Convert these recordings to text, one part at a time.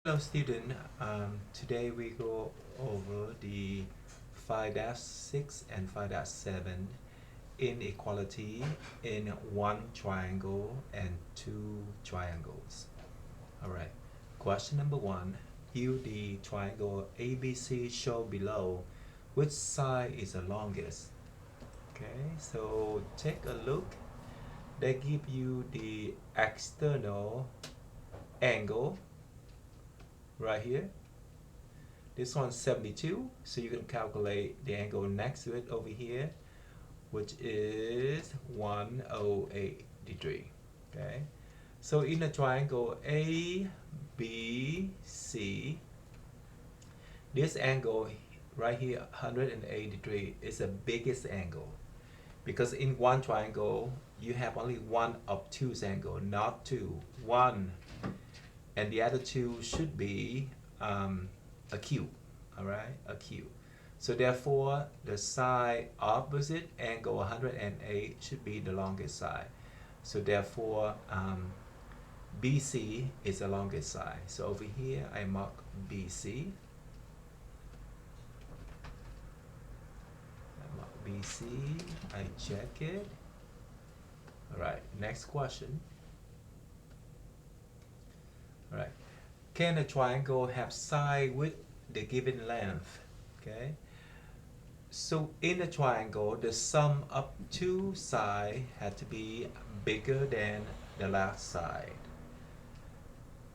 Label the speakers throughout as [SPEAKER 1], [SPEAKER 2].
[SPEAKER 1] Hello student, today we go over the 5-6 and 5-7 inequality in one triangle and two triangles. Alright, question number one, view the triangle ABC shown below. Which side is the longest? Okay, so take a look. They give you the external angle right here. This one's 72, so you can calculate the angle next to it over here, which is 108 degree. Okay, so in a triangle A, B, C, this angle right here, 108 degree, is the biggest angle because in one triangle you have only one obtuse angle, not two. One, and the other two should be acute. All right, acute. So therefore, the side opposite angle 108 should be the longest side. So therefore, BC is the longest side. So over here, I mark BC. I mark BC. I check it. All right. Next question. All right. Can a triangle have side with the given length? Okay. So in a triangle, the sum of two sides had to be bigger than the last side.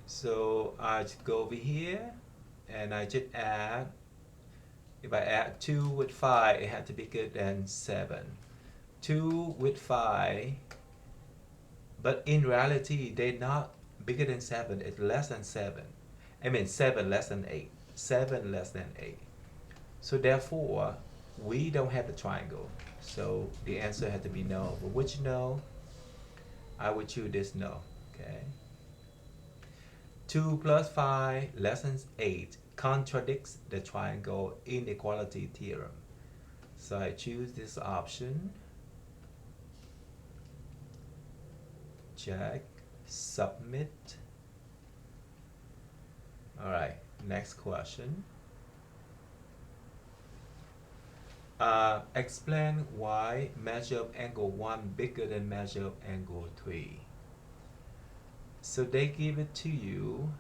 [SPEAKER 1] So I just go over here and I just add. If I add 2 with 5, it had to be bigger than 7. 2 with 5, but in reality, they're not bigger than 7. It's less than 7. I mean 7 less than 8. 7 less than 8. So therefore, we don't have the triangle. So the answer had to be no. But which no? I would choose this no. Okay. 2 plus 5 less than 8 contradicts the triangle inequality theorem. So I choose this option. Check. Submit. Alright, next question. Explain why measure of angle 1 bigger than measure of angle 3. So they give it to you.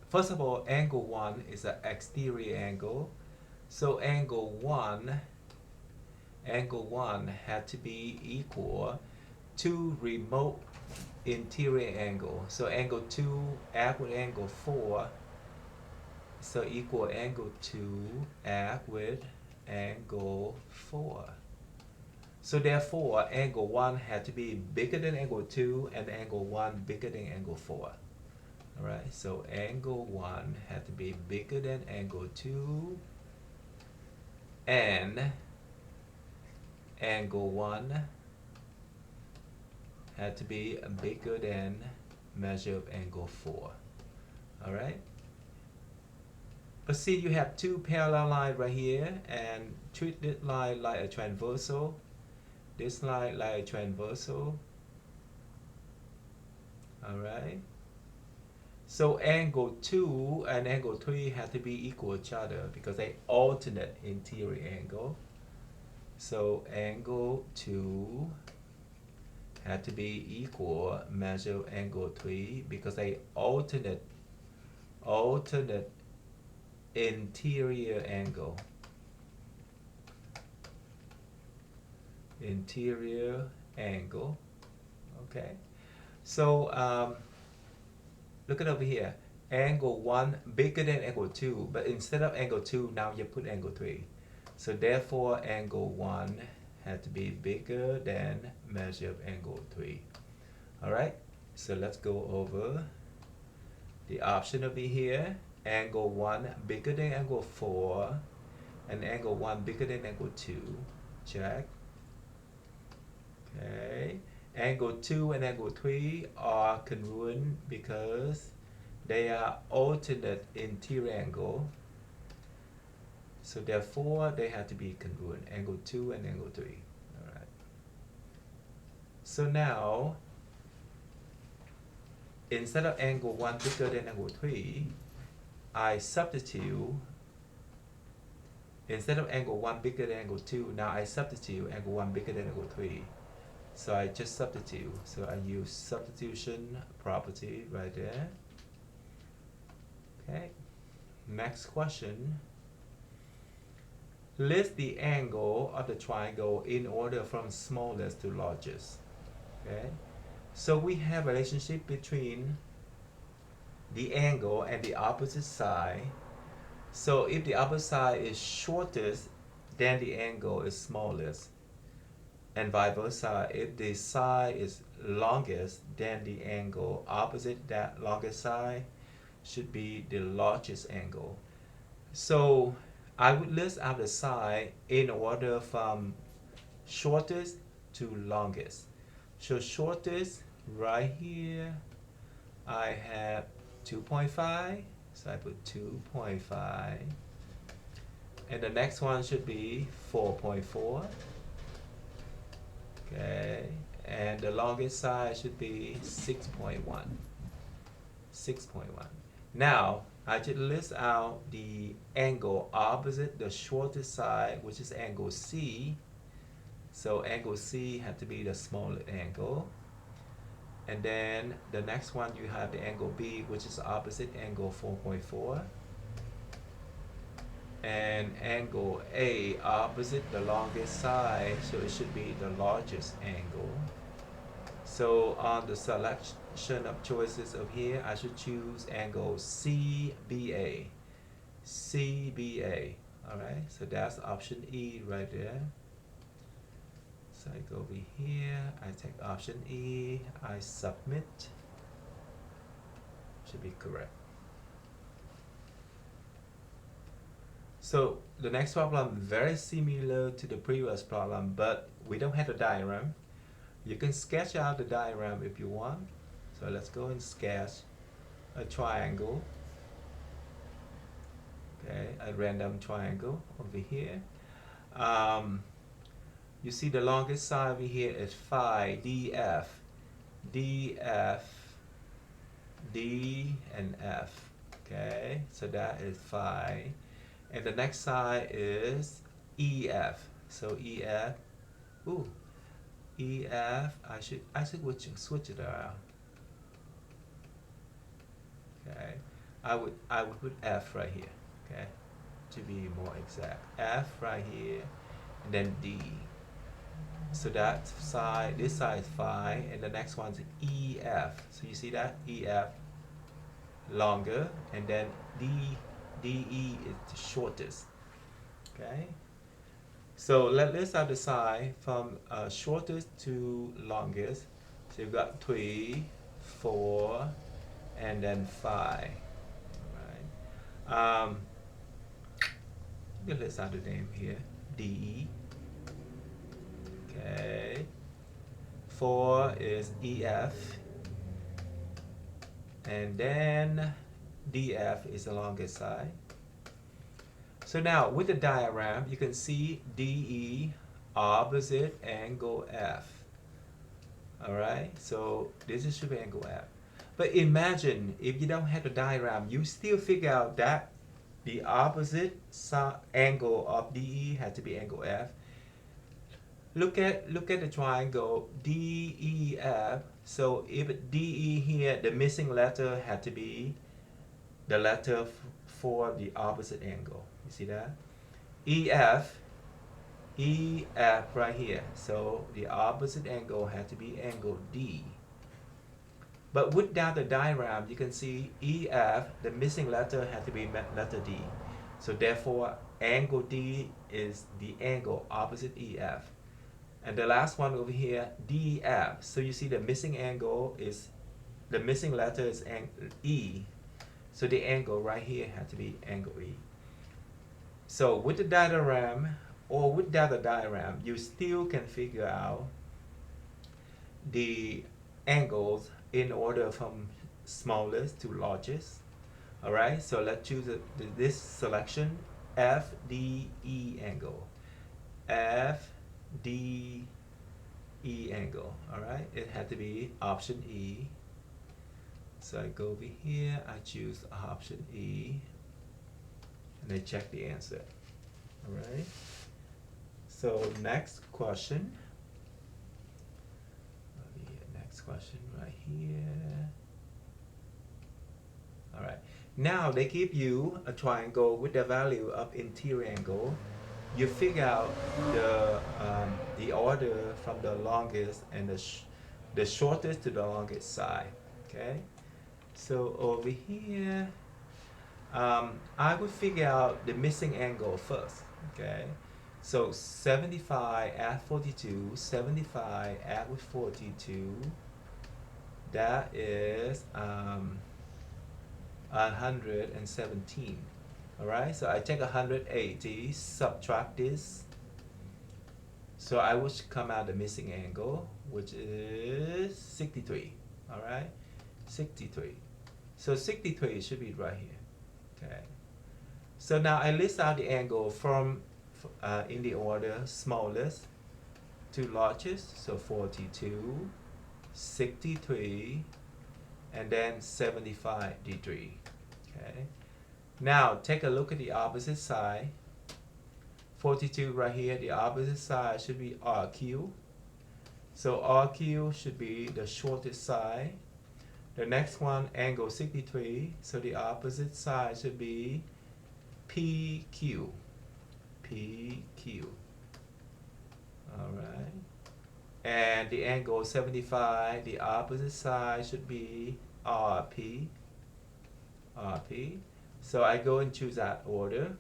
[SPEAKER 1] First of all, angle 1 is an exterior angle. So angle 1 had to be equal to remote interior angle. So angle 2 add with angle 4. So equal angle 2 add with angle 4. So therefore, angle 1 had to be bigger than angle 2 and angle 1 bigger than angle 4. Alright, so angle 1 had to be bigger than angle 2 and angle 1 had to be bigger than measure of angle 4. Alright? But see, you have two parallel lines right here, and treat this line like a transversal. This line like a transversal. Alright? So angle 2 and angle 3 have to be equal to each other because they alternate interior angle. So angle 2 had to be equal measure of angle 3 because they alternate interior angle. Interior angle. Okay. So look at over here. Angle 1 bigger than angle 2, but instead of angle 2, now you put angle 3. So therefore, angle 1 had to be bigger than measure of angle 3. Alright, so let's go over the option over here. Angle 1 bigger than angle 4, and angle 1 bigger than angle 2. Check. Okay. Angle 2 and angle 3 are congruent because they are alternate interior angle. So therefore, they have to be congruent, angle 2 and angle 3. All right. So now, instead of angle 1 bigger than angle 3, I substitute, instead of angle 1 bigger than angle 2, now I substitute angle 1 bigger than angle 3. So I just substitute. So I use substitution property right there. Okay. Next question. List the angle of the triangle in order from smallest to largest. Okay. So we have a relationship between the angle and the opposite side. So if the opposite side is shortest, then the angle is smallest. And vice versa, if the side is longest, then the angle opposite that longest side should be the largest angle. So I would list out the side in order from shortest to longest. So shortest right here, I have 2.5, so I put 2.5. And the next one should be 4.4. Okay, and the longest side should be 6.1. 6.1. Now, I just list out the angle opposite the shortest side, which is angle C. So angle C had to be the smallest angle. And then the next one, you have the angle B, which is opposite angle 4.4. And angle A opposite the longest side, so it should be the largest angle. So on the selection of choices of here, I should choose angle CBA. CBA. Alright, so that's option E right there. So I go over here, I take option E, I submit. Should be correct. So the next problem, very similar to the previous problem, but we don't have a diagram. You can sketch out the diagram if you want. So let's go and sketch a triangle. Okay, a random triangle over here. You see the longest side over here is phi DF. DF, D and F. Okay, so that is phi. And the next side is EF. So EF, EF, I should switch it around. Okay, I would put F right here. Okay, to be more exact, F right here, and then D. So that side, this side is phi, and the next one's EF. So you see that EF longer, and then DE is the shortest. Okay. So let's have the side from shortest to longest. So you've got 3, 4, and then 5. All right. Let's add the name here. DE. Okay. 4 is EF. And then DF is the longest side. So now with the diagram, you can see DE opposite angle F. Alright, so this should be angle F. But imagine if you don't have a diagram, you still figure out that the opposite angle of DE had to be angle F. Look at the triangle DEF. So if DE here, the missing letter had to be the letter for the opposite angle. You see that? EF right here. So the opposite angle had to be angle D. But without the diagram, you can see EF, the missing letter had to be letter D. So therefore, angle D is the angle opposite EF. And the last one over here, DF. So you see the missing angle is, the missing letter is E. So the angle right here had to be angle E. So with the diagram or without the diagram, you still can figure out the angles in order from smallest to largest. Alright, so let's choose this selection, FDE angle. FDE angle. Alright, it had to be option E. So I go over here, I choose option E, and I check the answer. All right. So next question. Next question right here. All right. Now they give you a triangle with the value of interior angle. You figure out the order from the longest and the shortest to the longest side. Okay. So over here, I would figure out the missing angle first. Okay. So 75 add 42, 75 add with 42. That is 117. All right, so I take 180, subtract this. So I would come out the missing angle, which is 63. All right, 63. So 63 should be right here. Okay. So now I list out the angle from in the order smallest to largest. So 42, 63, and then 75 degree. Okay. Now take a look at the opposite side. 42 right here, the opposite side should be RQ. So RQ should be the shortest side. The next one, angle 63, so the opposite side should be PQ. PQ. All right. And the angle 75, the opposite side should be RP. RP. So I go and choose that order.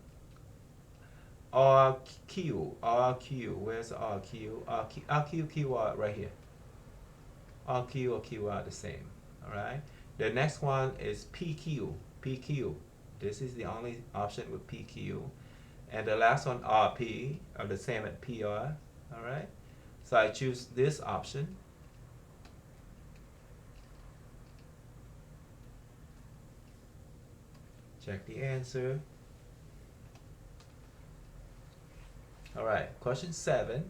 [SPEAKER 1] RQ, where's RQ? RQ, QR right here. RQ or QR the same, all right? The next one is PQ. This is the only option with PQ. And the last one, RP, are the same at PR, all right? So I choose this option. Check the answer. All right, question 7.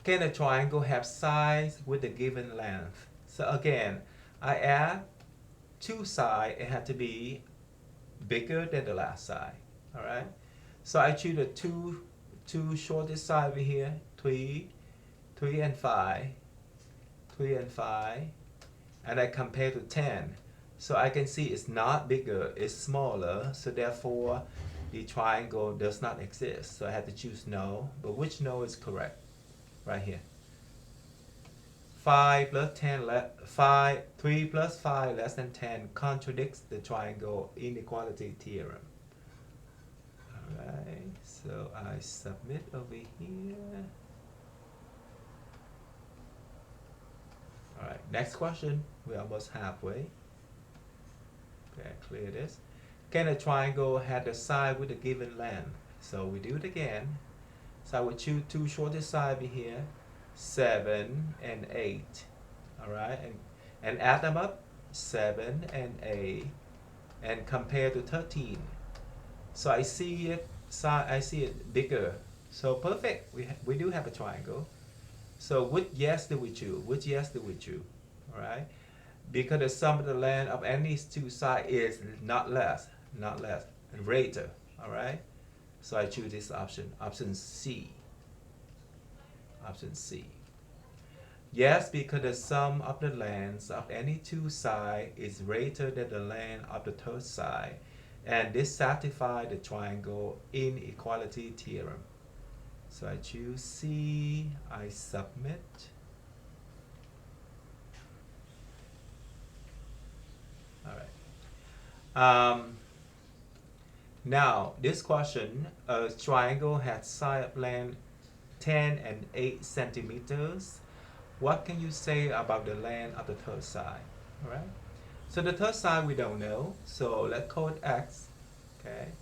[SPEAKER 1] Can a triangle have sides with a given length? So again, I add two sides, it had to be bigger than the last side. All right. So I choose the two shortest side over here, 3 and 5, 3 and 5, and I compare to 10. So I can see it's not bigger, it's smaller. So therefore, the triangle does not exist. So I have to choose no. But which no is correct? Right here. 5 plus 10, 3 plus 5 less than 10 contradicts the triangle inequality theorem. Alright, so I submit over here. Alright, next question. We're almost halfway. Okay, clear this. Can a triangle have a side with a given length? So we do it again. So I would choose two shortest sides over here, 7 and 8. Alright, and add them up, 7 and 8, and compare to 13. So I see it bigger. So perfect. We do have a triangle. So which yes do we choose? Which yes do we choose? All right, because the sum of the length of any two sides is not less, and greater. All right. So I choose this option. Option C. Option C. Yes, because the sum of the lengths of any two sides is greater than the length of the third side. And this satisfies the triangle inequality theorem. So I choose C, I submit. All right. Now, this question, a triangle has side length 10 and 8 centimeters. What can you say about the length of the third side? All right. So the third side we don't know, so let's call it X, okay?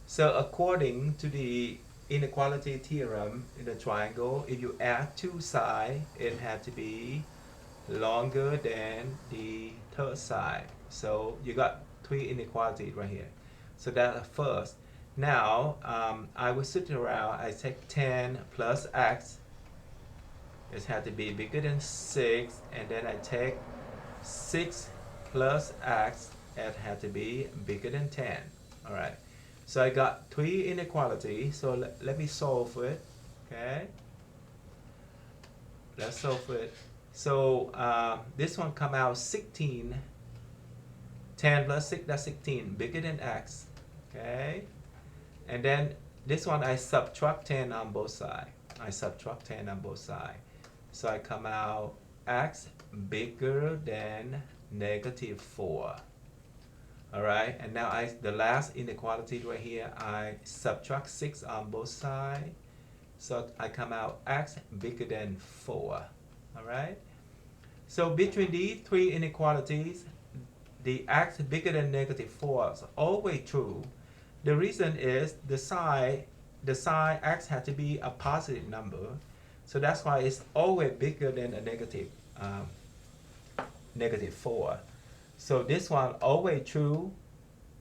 [SPEAKER 1] So according to the inequality theorem in the triangle, if you add two sides, it had to be longer than the third side. So you got three inequalities right here. So that's first. Now, I will sit around, I take 10 plus X. It had to be bigger than 6, and then I take 6 plus x, it had to be bigger than 10. All right. So I got 3 inequality. So let me solve it. Okay. Let's solve it. So this one come out 16. 10 plus 6, that's 16, bigger than x. Okay. And then this one I subtract 10 on both sides. I subtract 10 on both sides. So I come out x bigger than negative 4. Alright, and now the last inequality right here, I subtract 6 on both sides. So I come out x bigger than 4. Alright, so between these three inequalities, the x bigger than negative 4 is always true. The reason is the sign x had to be a positive number. So that's why it's always bigger than a negative 4. So this one always true,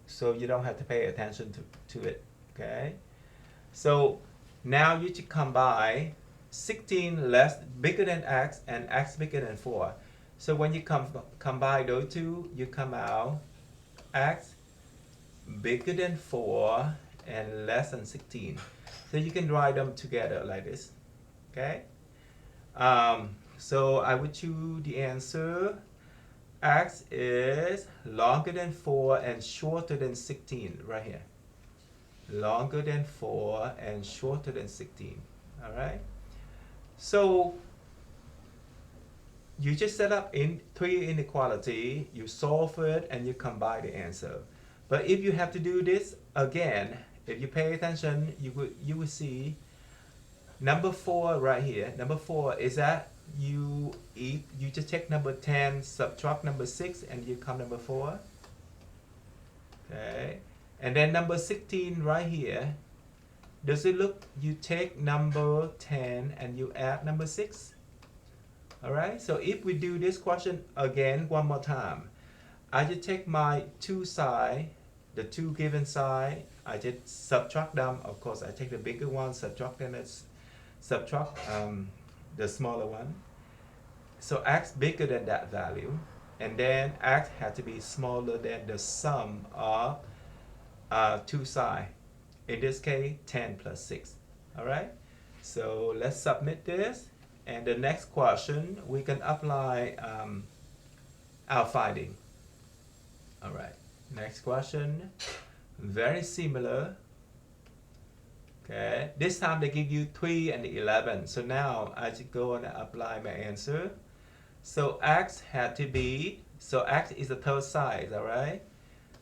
[SPEAKER 1] so you don't have to pay attention to it. Okay. So now you should combine 16 bigger than x and x bigger than 4. So when you combine those two, you come out x bigger than 4 and less than 16. So you can write them together like this. Okay. So I would choose the answer. X is longer than 4 and shorter than 16 right here. Longer than 4 and shorter than 16. All right. So you just set up in 3 inequality, you solve it, and you combine the answer. But if you have to do this again, if you pay attention, you will see number 4 right here. Number 4 is that you just take number 10, subtract number 6, and you come number 4. Okay. And then number 16 right here, does it look, you take number 10 and you add number 6? Alright, so if we do this question again one more time, I just take my two side, the two given side, I just subtract them. Of course, I take the bigger one, subtract the smaller one. So x bigger than that value, and then x had to be smaller than the sum of two sides. In this case, 10 plus 6. All right. So let's submit this, and the next question we can apply our finding. All right. Next question, very similar. Okay, this time they give you 3 and 11. So now I just go and apply my answer. So x had to be, so x is the third size, all right?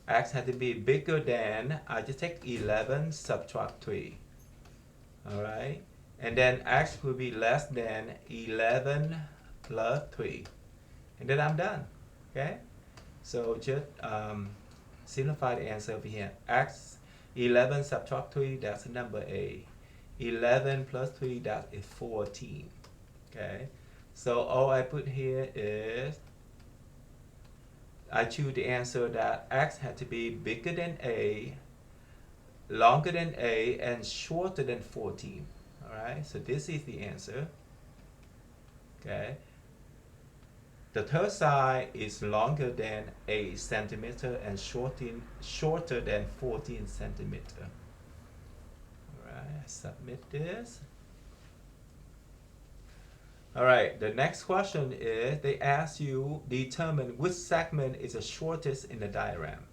[SPEAKER 1] X had to be bigger than, I just take 11, subtract 3. All right? And then x will be less than 11 plus 3. And then I'm done. Okay? So just simplify the answer over here. X 11 subtract 3, that's number A. 11 plus 3, that is 14. Okay? So all I put here is, I choose the answer that x had to be bigger than A, longer than A, and shorter than 14. Alright, so this is the answer. Okay. The third side is longer than 8 centimeter and shorter than 14 centimeter. Alright, submit this. Alright, the next question is, they ask you determine which segment is the shortest in the diagram.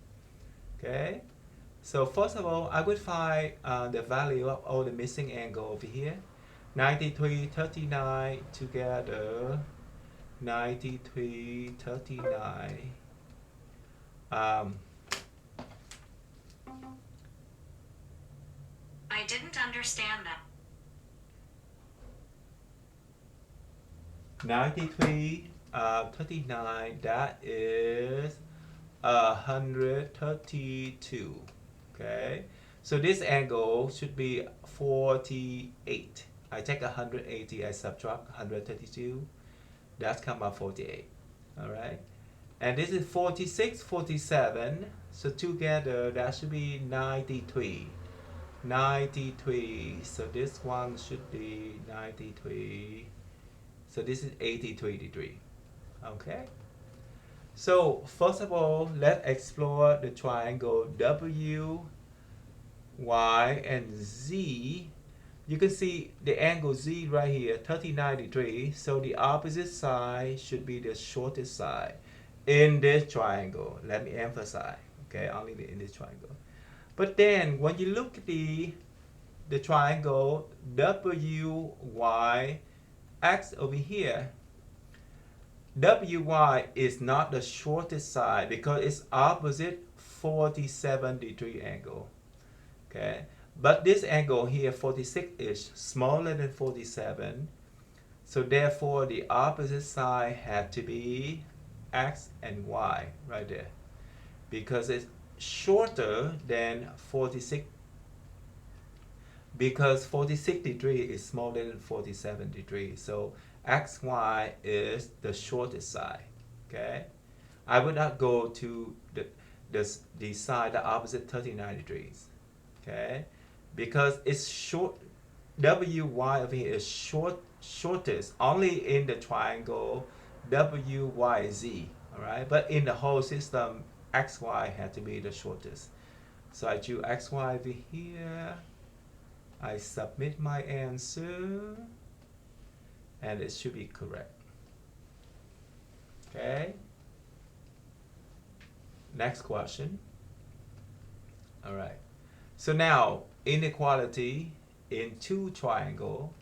[SPEAKER 1] Okay, so first of all, I would find the value of all the missing angle over here. 93, 39 together. 93, 39.
[SPEAKER 2] I didn't understand that.
[SPEAKER 1] 93, 39, that is 132. Okay, so this angle should be 48. I take 180, I subtract 132. That's come out 48. All right, and this is 46, 47. So together that should be 93. 93. So this one should be 93. So this is 83 degrees. Okay. So first of all, let's explore the triangle W, Y, and Z. You can see the angle Z right here, 39 degrees. So the opposite side should be the shortest side in this triangle. Let me emphasize, okay, only in this triangle. But then when you look at the triangle WYX over here, WY is not the shortest side because it's opposite 47-degree angle. Okay, but this angle here, 46, is smaller than 47. So therefore, the opposite side had to be X and Y right there because it's shorter than 46, because 46 degree is smaller than 47 degrees. So XY is the shortest side. Okay, I would not go to the side the opposite 39 degrees. Okay, because it's short. WY over here is shortest only in the triangle WYZ. All right, but in the whole system, XY had to be the shortest. So I choose XY over here. I submit my answer, and it should be correct. Okay. Next question. All right. So now inequality in two triangle.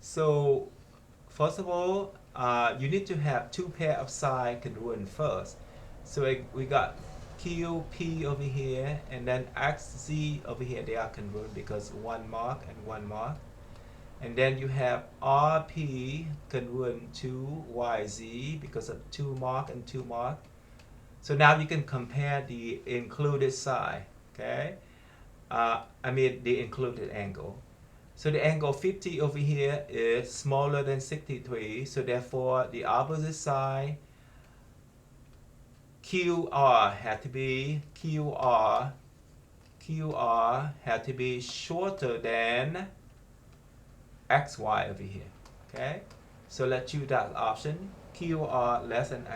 [SPEAKER 1] So first of all, you need to have two pair of side congruent first. So we got QP over here, and then XZ over here. They are congruent because one mark and one mark. And then you have RP congruent to YZ because of two mark and two mark. So now you can compare the included side, okay? The included angle. So the angle 50 over here is smaller than 63. So therefore, the opposite side, QR had to be shorter than XY over here. Okay? So let's choose that option. QR less than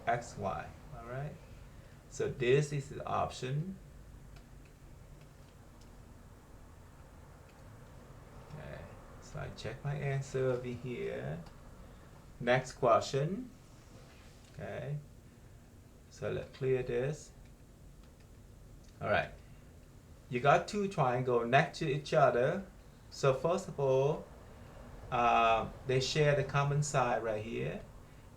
[SPEAKER 1] XY. Alright? So this is the option. Okay. So I check my answer over here. Next question. Okay. So let's clear this. Alright. You got two triangles next to each other. So first of all, they share the common side right here.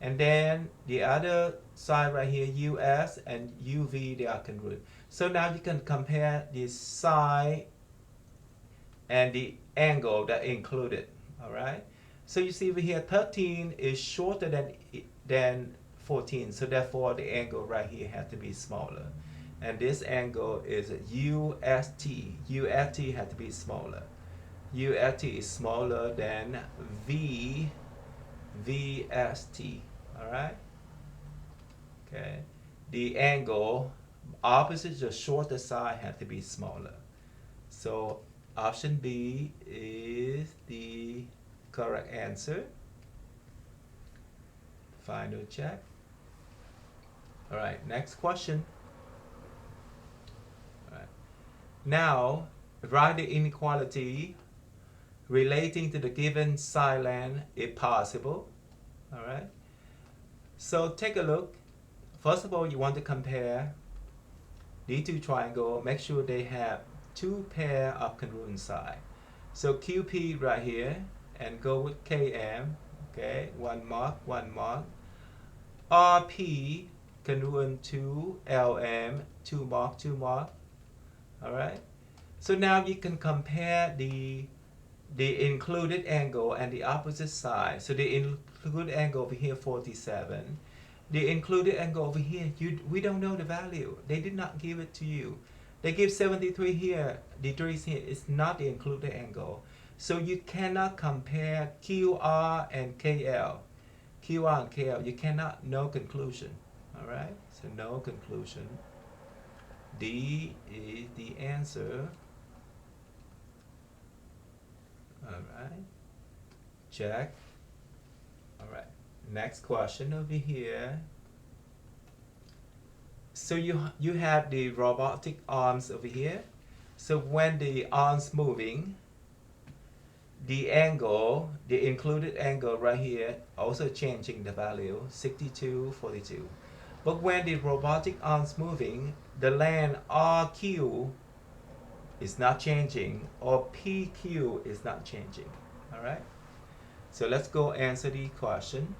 [SPEAKER 1] And then the other side right here, US and UV, they are congruent. So now you can compare the side and the angle that included. Alright? So you see over here, 13 is shorter than 14. So therefore, the angle right here has to be smaller. And this angle is UST. UST has to be smaller. UST is smaller than VST. Alright? Okay. The angle opposite the shorter side has to be smaller. So option B is the correct answer. Final check. Alright, next question. Alright. Now, write the inequality relating to the given side length if possible. Alright. So take a look. First of all, you want to compare these two triangles. Make sure they have two pair of congruent sides. So QP right here, and go with KM. Okay, one mark, one mark. RP congruent to LM, two mark, two mark. Alright. So now you can compare the included angle and the opposite side. So the included angle over here, 47. The included angle over here, we don't know the value. They did not give it to you. They give 73 here, degrees here. It's not the included angle. So you cannot compare QR and KL. QR and KL, you cannot, no conclusion. Alright, so no conclusion. D is the answer. Alright, check. Alright, next question over here. So you have the robotic arms over here. So when the arms moving, the angle, the included angle right here, also changing the value, 62, 42. But when the robotic arms moving, the length RQ is not changing, or PQ is not changing. All right. So let's go answer the question.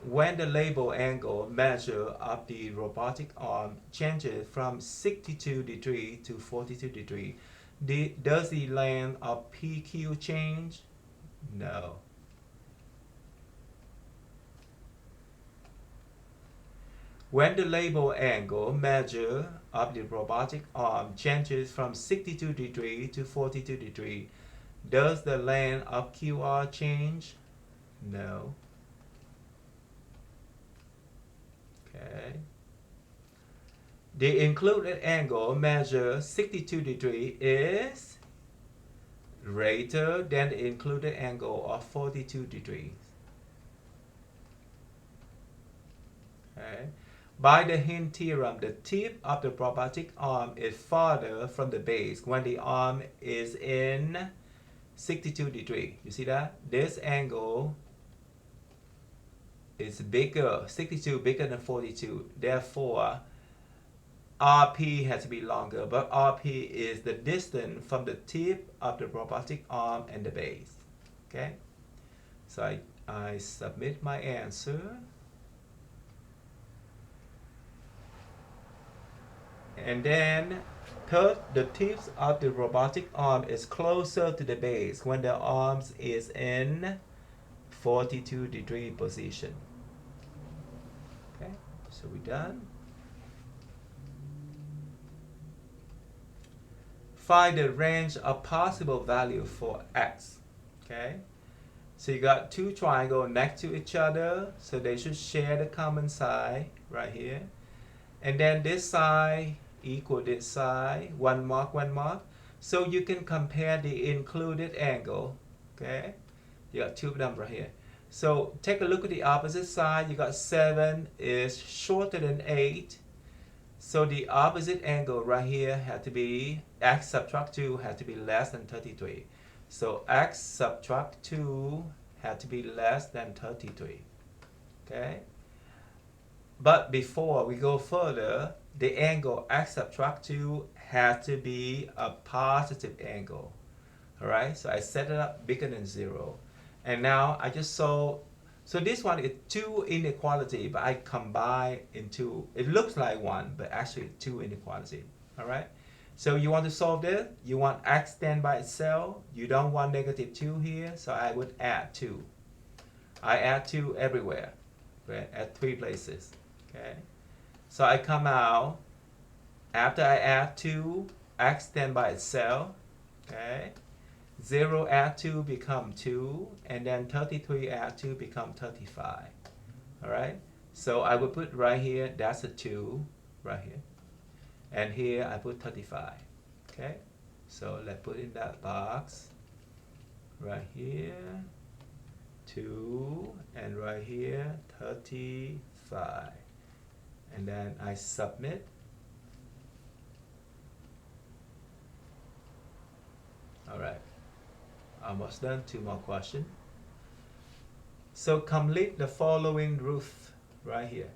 [SPEAKER 1] When the label angle measure of the robotic arm changes from 62 degree to 42 degree, does the length of PQ change? No. When the label angle measure of the robotic arm changes from 62 degree to 42 degree, does the length of QR change? No. Okay. The included angle measured 62 degree is greater than the included angle of 42 degrees. Okay. By the Hint theorem, the tip of the robotic arm is farther from the base when the arm is in 62 degree. You see that? This angle is bigger, 62 bigger than 42. Therefore, RP has to be longer, but RP is the distance from the tip of the robotic arm and the base. Okay? So I submit my answer. And then third, the tips of the robotic arm is closer to the base when the arms is in 42 degree position. Okay, so we're done. Find the range of possible value for x. Okay, so you got two triangles next to each other, so they should share the common side right here. And then this side equal this side, one mark, one mark. So you can compare the included angle. Okay, you got two of them right here. So take a look at the opposite side. You got 7 is shorter than 8. So the opposite angle right here had to be, x subtract 2 had to be less than 33. So x subtract 2 had to be less than 33. Okay? But before we go further, the angle x subtract 2 has to be a positive angle. Alright? So I set it up bigger than 0. And now I just so this one is 2 inequality, but I combine into, it looks like 1, but actually 2 inequality. Alright? So you want to solve this, you want x stand by itself, you don't want negative 2 here, so I would add 2. I add 2 everywhere, right? At 3 places. Okay? So I come out, after I add 2, x stand by itself. Okay? 0 add 2 become 2, and then 33 add 2 become 35. Alright? So I will put right here, that's a 2, right here. And here I put 35. Okay? So let's put in that box. Right here, 2, and right here, 35. And then I submit. Alright. Almost done. 2 more questions. So complete the following roof right here.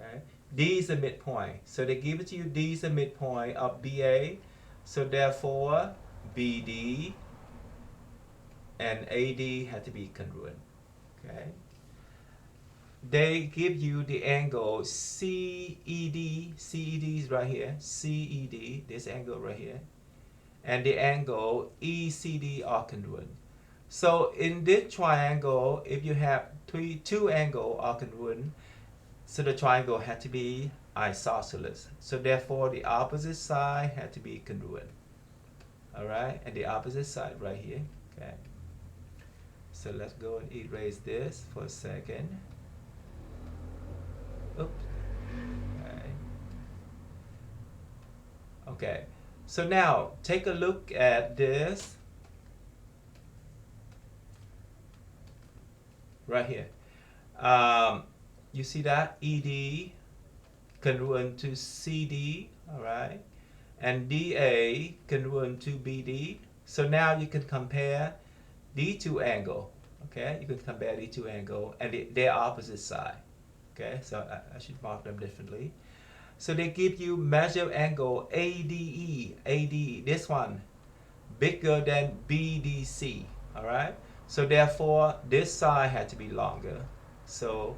[SPEAKER 1] Okay. D is the midpoint. So they give it to you, D is the midpoint of BA. So therefore, BD and AD have to be congruent. Okay. They give you the angle CED. CED is right here. CED, this angle right here. And the angle ECD are congruent. So in this triangle, if you have two angles are congruent, so the triangle had to be isosceles. So therefore, the opposite side had to be congruent. All right, and the opposite side right here. Okay. So let's go and erase this for a second. Oops. Okay. Okay. So now take a look at this right here. you see that ED congruent to CD, all right? And DA congruent to BD. So now you can compare these two angles, okay? You can compare these two angles and their opposite side, okay? So I should mark them differently. So they give you measure angle ADE, this one, bigger than BDC, all right? So therefore, this side had to be longer. So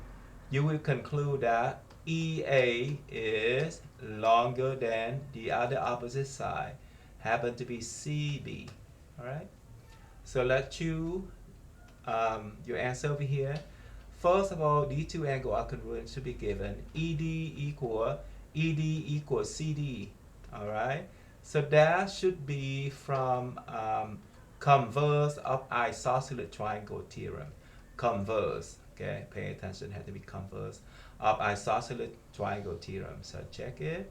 [SPEAKER 1] you will conclude that EA is longer than the other opposite side, happen to be CB, all right? So let's choose your answer over here. First of all, these two angles are congruent to be given. ED equals CD, all right? So that should be from converse of isosceles triangle theorem. Converse, okay? Pay attention, had to be converse of isosceles triangle theorem. So check it.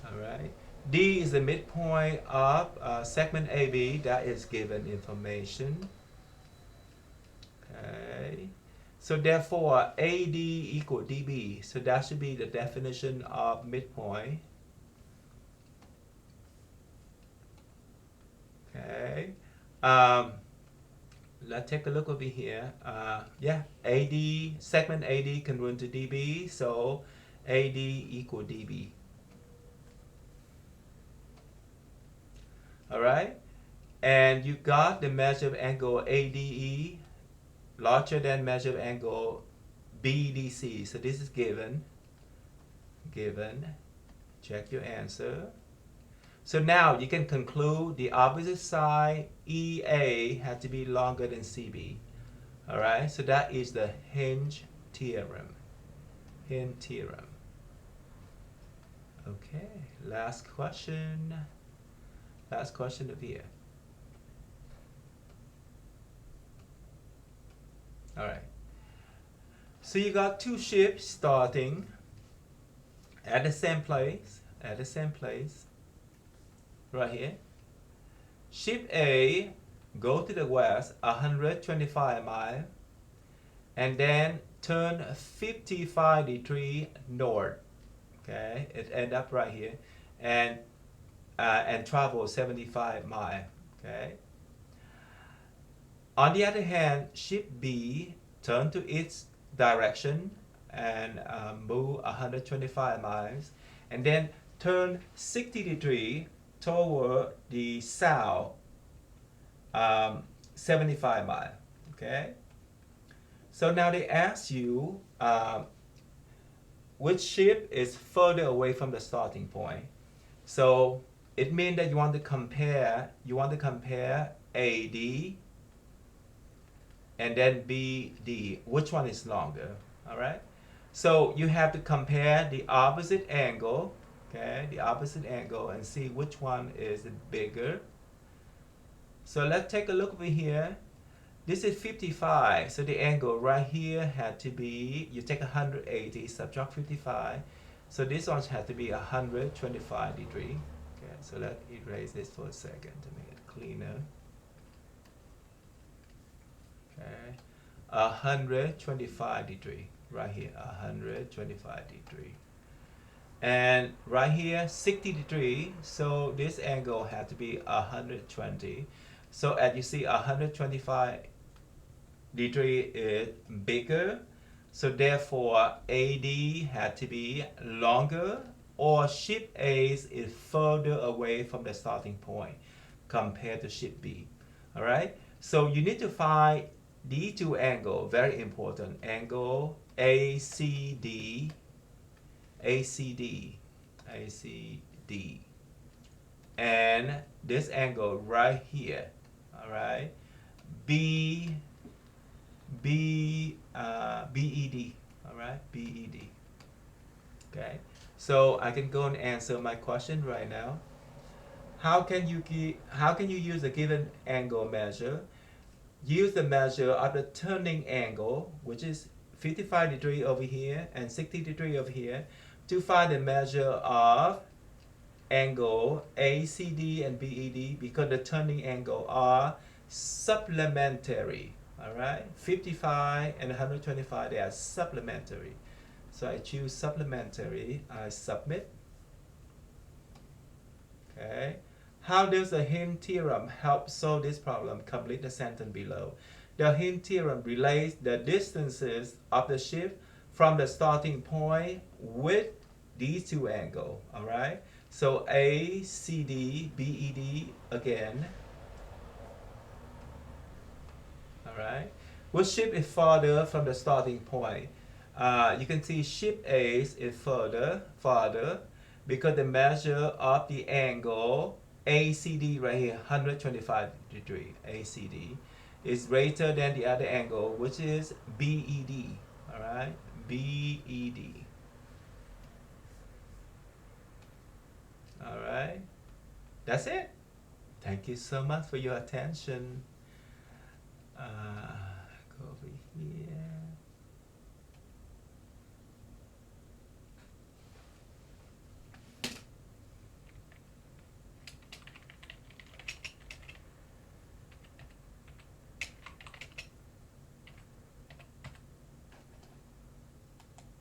[SPEAKER 1] All right. D is the midpoint of segment AB. That is given information. Okay. So therefore, AD equal DB. So that should be the definition of midpoint. Okay. Let's take a look over here. Yeah, AD, segment AD congruent to DB. So AD equal DB. All right. And you got the measured angle ADE larger than measured angle BDC. So this is given. Check your answer. So now you can conclude the opposite side EA had to be longer than CB. All right. So that is the hinge theorem. Hinge theorem. Okay. Last question. Last question of here. All right. So you got two ships starting at the same place, right here. Ship A go to the west 125 miles and then turn 55 degrees north. Okay, it end up right here and travel 75 miles. Okay. On the other hand, ship B turn to its direction and move 125 miles and then turn 60 degrees toward the south 75 miles. Okay. So now they ask you which ship is further away from the starting point. So it means that you want to compare AD and then BD. Which one is longer? All right. So you have to compare the opposite angle, okay, the opposite angle, and see which one is bigger. So let's take a look over here. This is 55, so the angle right here had to be, you take 180, subtract 55. So this one had to be 125 degrees. Okay, so let's erase this for a second to make it cleaner. Okay, 125 degree right here, 125 degree, and right here 60 degree. So this angle had to be 120. So as you see, 125 degree is bigger. So therefore, AD had to be longer, or ship A is further away from the starting point compared to ship B. All right. So you need to find these two angles, very important. Angle ACD, and this angle right here. All right, BED. All right, BED. Okay, so I can go and answer my question right now. How can you use a given angle measure? Use the measure of the turning angle, which is 55 degree over here and 60 degree over here, to find the measure of angle ACD and BED, because the turning angle are supplementary. All right, 55 and 125, they are supplementary. So I choose supplementary, I submit. Okay. How does the Hint theorem help solve this problem? Complete the sentence below. The Hint theorem relates the distances of the ship from the starting point with these two angles. All right. So ACD, BED again. All right. Which ship is farther from the starting point? You can see ship A is farther, because the measure of the angle ACD right here, 125 degree ACD, is greater than the other angle, which is BED. All right, BED. All right, that's it. Thank you so much for your attention.